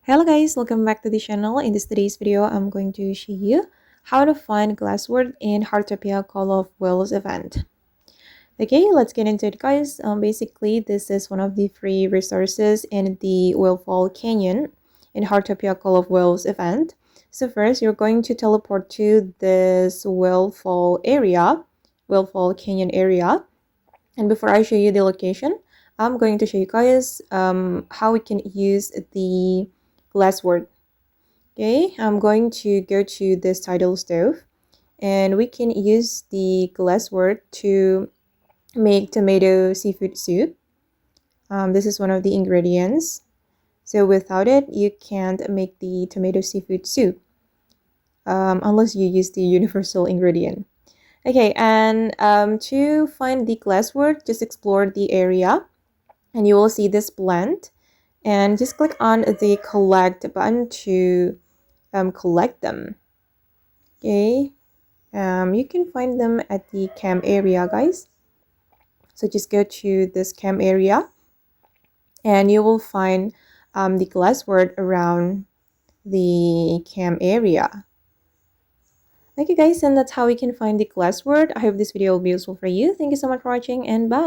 Hello guys, welcome back to the channel. In today's video, I'm going to show you how to find Glasswort in Heartopia Call of Whales event. Okay, let's get into it guys. Basically, this is one of the free resources in the Whalefall Canyon in Heartopia Call of Whales event. So first, you're going to teleport to this Whalefall Canyon area. And before I show you the location, I'm going to show you guys how we can use the Glasswort. Okay, I'm going to go to this tidal stove and we can use the Glasswort to make tomato seafood soup. This is one of the ingredients. So without it, you can't make the tomato seafood soup unless you use the universal ingredient. Okay, and to find the Glasswort, just explore the area and you will see this blend. And just click on the collect button to collect them. Okay, you can find them at the camp area guys. So just go to this camp area and you will find the Glasswort around the camp area. Okay guys, and that's how we can find the Glasswort. I hope this video will be useful for you. Thank you so much for watching and bye.